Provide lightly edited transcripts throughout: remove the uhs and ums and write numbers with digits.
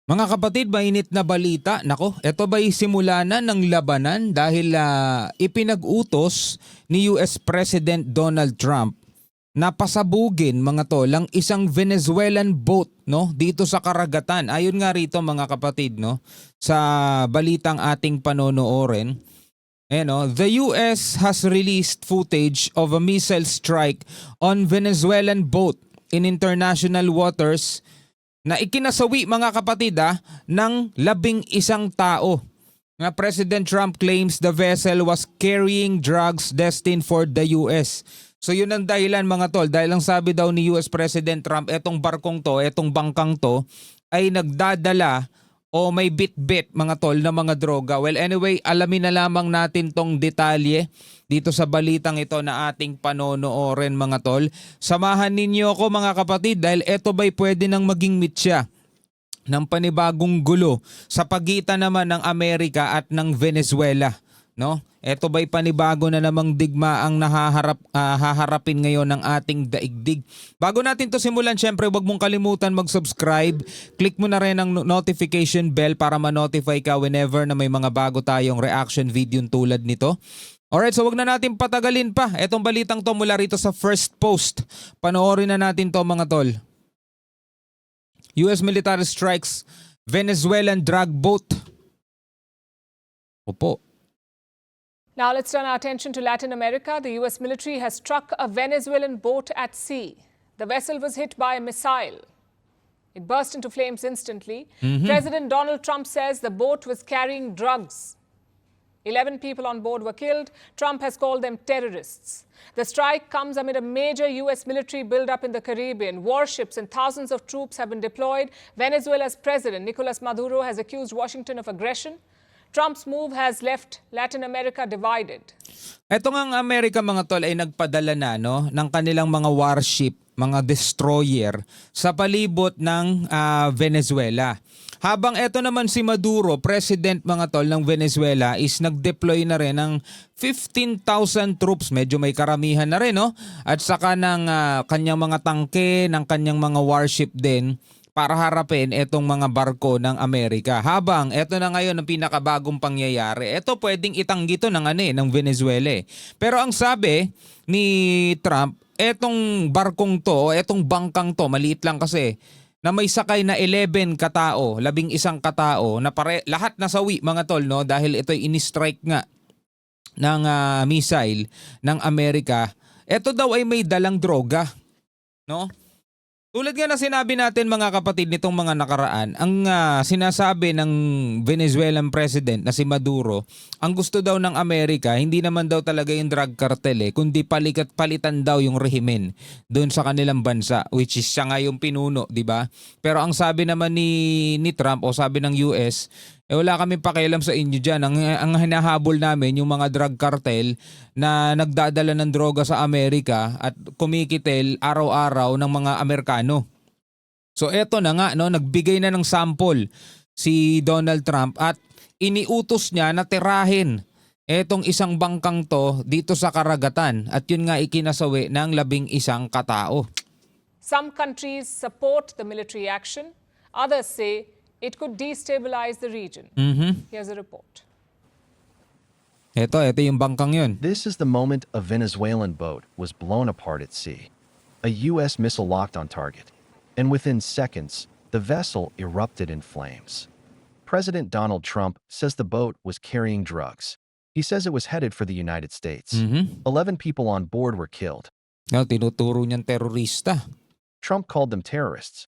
Mga kapatid, mainit na balita. Nako, ito ba'y simula na ng labanan dahil ipinag-utos ni US President Donald Trump na pasabugin mga tol ang isang Venezuelan boat no dito sa karagatan. Ayon nga rito mga kapatid no sa balitang ating panonoorin. No, the US has released footage of a missile strike on Venezuelan boat in international waters na ikinasawi mga kapatid ng 11 tao. Nga President Trump claims the vessel was carrying drugs destined for the US. So yun ang dahilan mga tol, dahil ang sabi daw ni US President Trump, etong barkong to, etong bangkang to ay nagdadala o may bit-bit mga tol na mga droga. Well anyway, alamin na lamang natin tong detalye dito sa balitang ito na ating panonoorin mga tol. Samahan ninyo ako mga kapatid dahil eto ba'y pwede nang maging mitya ng panibagong gulo sa pagitan naman ng Amerika at ng Venezuela. No? Ito ba'y panibago na namang digma ang haharapin ngayon ng ating daigdig. Bago natin to simulan, syempre wag mong kalimutan mag-subscribe. Click mo na rin ang notification bell para ma-notify ka whenever na may mga bago tayong reaction video tulad nito. Alright, so wag na natin patagalin pa. Etong balitang to mula rito sa First Post. Panoorin na natin to mga tol. US military strikes Venezuelan drug boat. Opo. Now let's turn our attention to Latin America. The US military has struck a Venezuelan boat at sea. The vessel was hit by a missile. It burst into flames instantly. President Donald Trump says the boat was carrying drugs. 11 people on board were killed. Trump has called them terrorists. The strike comes amid a major US military buildup in the Caribbean. Warships and thousands of troops have been deployed. Venezuela's president, Nicolas Maduro, has accused Washington of aggression. Trump's move has left Latin America divided. Ito nga Amerika mga tol ay nagpadala na ng kanilang mga warship, mga destroyer sa palibot ng Venezuela. Habang ito naman si Maduro, president mga tol ng Venezuela, is nag-deploy na rin ng 15,000 troops. Medyo may karamihan na rin at saka ng kanyang mga tangke, ng kanyang mga warship din para harapin itong mga barko ng Amerika. Habang ito na ngayon ang pinakabagong pangyayari, ito pwedeng itanggi to ng Venezuela. Pero ang sabi ni Trump, etong barkong to, etong bangkang to, maliit lang kasi, na may sakay na 11 katao, 11 katao, na lahat nasawi mga tol, no? Dahil ito'y ini-strike nga ng missile ng Amerika. Ito daw ay may dalang droga, no? Tulad nga na sinabi natin mga kapatid nitong mga nakaraan, ang sinasabi ng Venezuelan president na si Maduro, ang gusto daw ng Amerika, hindi naman daw talaga yung drug cartel kundi palitan daw yung rehimen doon sa kanilang bansa, which is siya nga yung pinuno, di ba? Pero ang sabi naman ni Trump o sabi ng US, wala kaming pakialam sa inyo dyan. Ang hinahabol namin yung mga drug cartel na nagdadala ng droga sa Amerika at kumikitil araw-araw ng mga Amerikano. So eto na nga, nagbigay na ng sample si Donald Trump at iniutos niya na tirahin etong isang bangkang to dito sa karagatan at yun nga ikinasawi ng 11 katao. Some countries support the military action. Others say it could destabilize the region. Here's a report. Ito yung bangkang yun. This is the moment a Venezuelan boat was blown apart at sea. A U.S. missile locked on target, and within seconds, the vessel erupted in flames. President Donald Trump says the boat was carrying drugs. He says it was headed for the United States. 11 people on board were killed. Tinuturo niyang terorista. Trump called them terrorists.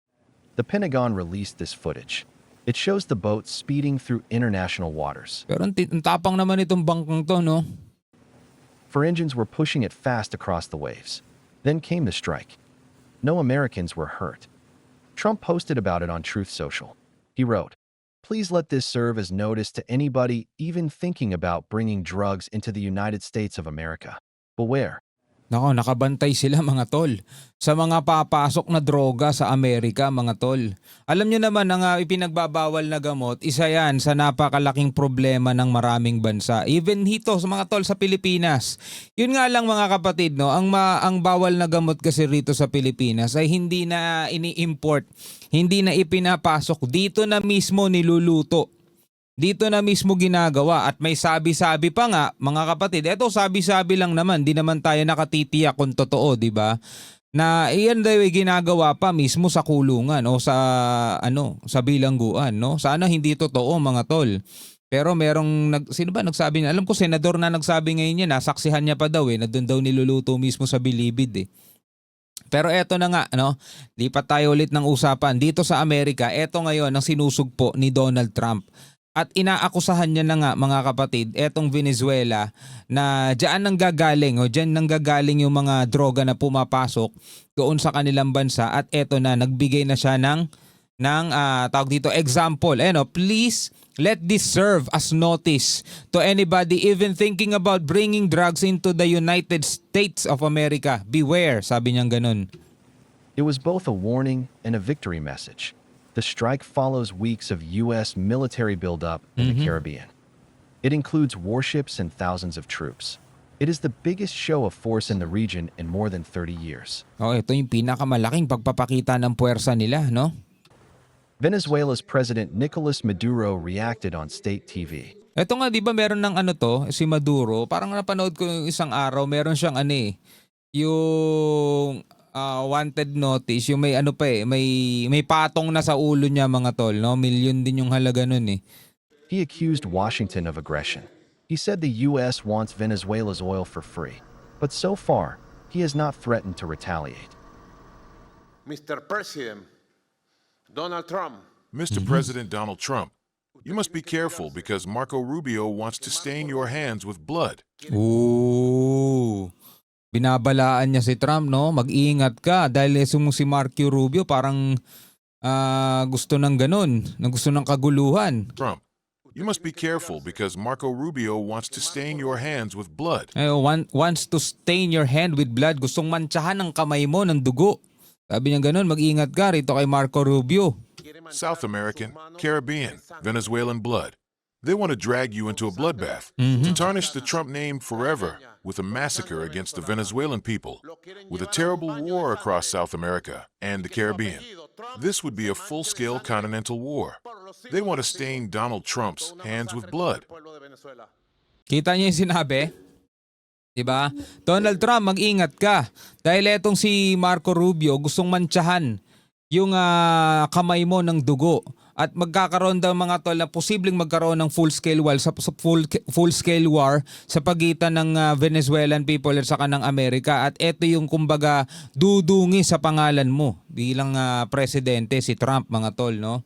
The Pentagon released this footage. It shows the boat speeding through international waters. Pero ang tapang naman itong bangkang to, no? For engines were pushing it fast across the waves. Then came the strike. No Americans were hurt. Trump posted about it on Truth Social. He wrote, "Please let this serve as notice to anybody even thinking about bringing drugs into the United States of America. Beware. Nako, nakabantay sila mga tol sa mga papasok na droga sa Amerika mga tol. Alam nyo naman ang ipinagbabawal na gamot, isa yan sa napakalaking problema ng maraming bansa. Even hito sa mga tol sa Pilipinas. Yun nga lang mga kapatid, no, ang bawal na gamot kasi rito sa Pilipinas ay hindi na ini-import, hindi na ipinapasok, dito na mismo niluluto. Dito na mismo ginagawa at may sabi-sabi pa nga mga kapatid. Eto sabi-sabi lang naman, di naman tayo nakatitiyak kung totoo, di ba? Na iyan daw ay ginagawa pa mismo sa kulungan o sa bilangguan, no? Sana hindi totoo mga tol. Pero sino ba nagsabi niya? Alam ko senador na nagsabi ngayon niya, nasaksihan niya pa daw na doon daw niluluto mismo sa Bilibid eh. Pero eto na nga, no? Lipat tayo ulit ng usapan. Dito sa Amerika, eto ngayon ang sinusugpo ni Donald Trump. At inaakusahan niya na nga mga kapatid, etong Venezuela na diyan nanggagaling yung mga droga na pumapasok doon sa kanilang bansa at eto na nagbigay na siya ng tawag dito example. Please let this serve as notice to anybody even thinking about bringing drugs into the United States of America. Beware, sabi niya ganun. It was both a warning and a victory message. The strike follows weeks of U.S. military buildup in the Caribbean. It includes warships and thousands of troops. It is the biggest show of force in the region in more than 30 years. Ito yung pinakamalaking pagpapakita ng puwersa nila, no? Venezuela's President Nicolas Maduro reacted on state TV. Ito nga, di ba meron ng si Maduro, parang napanood ko yung isang araw, meron siyang yung wanted notice, yung may may patong na sa ulo niya mga tol, no? Milyon din yung halaga nun eh. He accused Washington of aggression. He said the U.S. wants Venezuela's oil for free, but so far, he has not threatened to retaliate. Mr. President Donald Trump. Mr. President Donald Trump, you must be careful because Marco Rubio wants to stain your hands with blood. Ooh. Binabalaan niya si Trump, no? Mag-iingat ka dahil si Marco Rubio parang gusto ng ganun, gusto ng kaguluhan. Trump, you must be careful because Marco Rubio wants to stain your hands with blood. Wants to stain your hand with blood. Gustong mantsahan ang kamay mo ng dugo. Sabi niya ganun, mag-iingat ka rito kay Marco Rubio. South American, Caribbean, Venezuelan blood. They want to drag you into a bloodbath, to tarnish the Trump name forever with a massacre against the Venezuelan people, with a terrible war across South America and the Caribbean. This would be a full-scale continental war. They want to stain Donald Trump's hands with blood. Kita niyo yung sinabi? Diba? Donald Trump, mag-ingat ka. Dahil etong si Marco Rubio gustong mantsahan yung kamay mo ng dugo. At magkakaroon daw mga tol na posibleng magkaroon ng full-scale war sa pagitan ng Venezuelan people at saka ng Amerika. At ito yung kumbaga dudungi sa pangalan mo bilang presidente si Trump mga tol, no?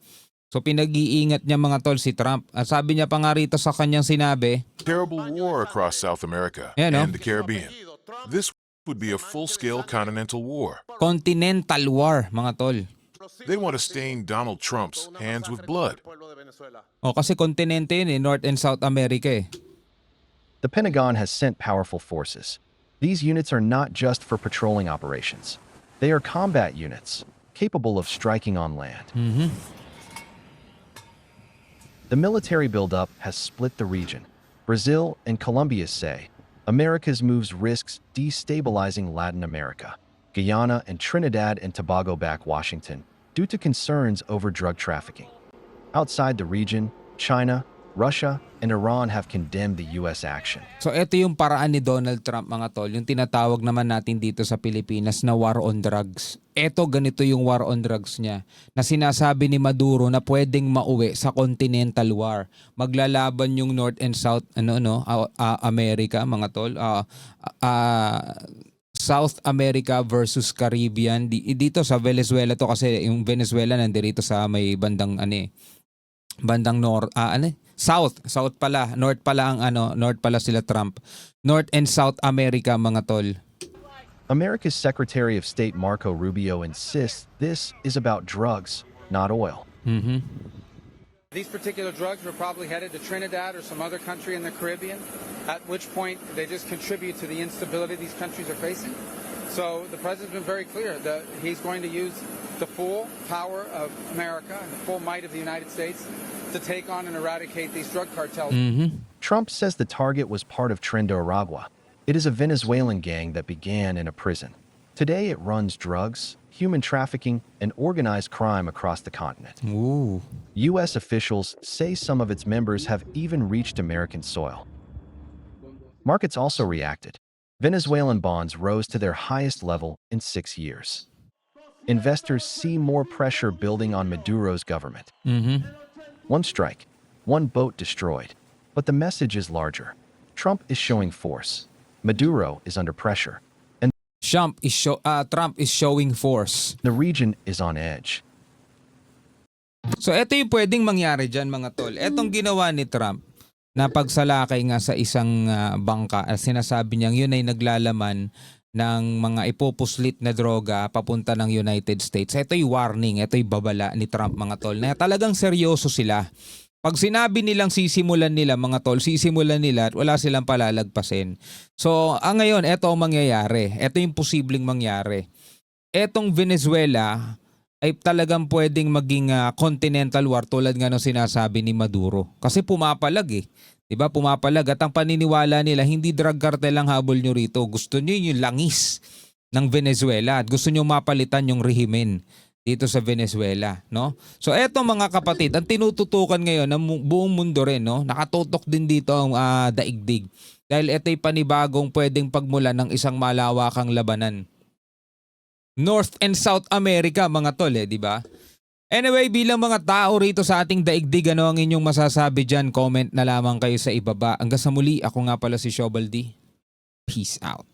So pinag-iingat niya mga tol si Trump. At sabi niya pa nga rito sa kanyang sinabi, Terrible war across South America and the Caribbean. This would be a full-scale continental war. Continental war mga tol. They want to stain Donald Trump's hands with blood. Kasi kontinente yun North and South America eh. The Pentagon has sent powerful forces. These units are not just for patrolling operations. They are combat units, capable of striking on land. The military buildup has split the region. Brazil and Colombia say America's moves risks destabilizing Latin America. Guyana and Trinidad and Tobago back Washington due to concerns over drug trafficking. Outside the region, China, Russia, and Iran have condemned the U.S. action. So ito yung paraan ni Donald Trump mga tol, yung tinatawag naman natin dito sa Pilipinas na war on drugs. Ganito yung war on drugs niya na sinasabi ni Maduro na pwedeng mauwi sa continental war. Maglalaban yung North and South America mga tol. South America versus Caribbean. Dito sa Venezuela to kasi yung Venezuela nandirito sa may bandang South pala, North pala North pala sila Trump. North and South America mga tol. America's Secretary of State Marco Rubio insists this is about drugs, not oil. These particular drugs were probably headed to Trinidad or some other country in the Caribbean, at which point they just contribute to the instability these countries are facing. So the president's been very clear that he's going to use the full power of America and the full might of the United States to take on and eradicate these drug cartels. Trump says the target was part of Tren de Aragua. It is a Venezuelan gang that began in a prison. Today it runs drugs, human trafficking, and organized crime across the continent. Ooh. U.S. officials say some of its members have even reached American soil. Markets also reacted. Venezuelan bonds rose to their highest level in 6 years. Investors see more pressure building on Maduro's government. One strike, one boat destroyed. But the message is larger. Trump is showing force. Maduro is under pressure. And Trump is showing force. the region is on edge. So ito yung pwedeng mangyari dyan mga tol. Etong ginawa ni Trump na pagsalakay nga sa isang bangka, sinasabi niyang yun ay naglalaman ng mga ipupuslit na droga papunta ng United States. Ito'y warning, ito'y babala ni Trump mga tol na talagang seryoso sila. Pag sinabi nilang sisimulan nila mga tol, sisimulan nila at wala silang palalagpasin. So ngayon, ito ang mangyayari. Ito yung posibleng mangyari. Etong Venezuela ay talagang pwedeng maging continental war tulad nga ng sinasabi ni Maduro. Kasi pumapalag eh. Diba? Pumapalag at ang paniniwala nila, hindi drug cartel ang habol nyo rito. Gusto nyo yung langis ng Venezuela at gusto nyo mapalitan yung rehimen dito sa Venezuela, no? So eto mga kapatid, ang tinututukan ngayon ng buong mundo rin, no? Nakatutok din dito ang daigdig. Dahil ito'y panibagong pwedeng pagmula ng isang malawakang labanan. North and South America, mga tol, di ba? Anyway, bilang mga tao rito sa ating daigdig, ano ang inyong masasabi dyan? Comment na lamang kayo sa ibaba. Hanggang sa muli, ako nga pala si Shobal D. Peace out.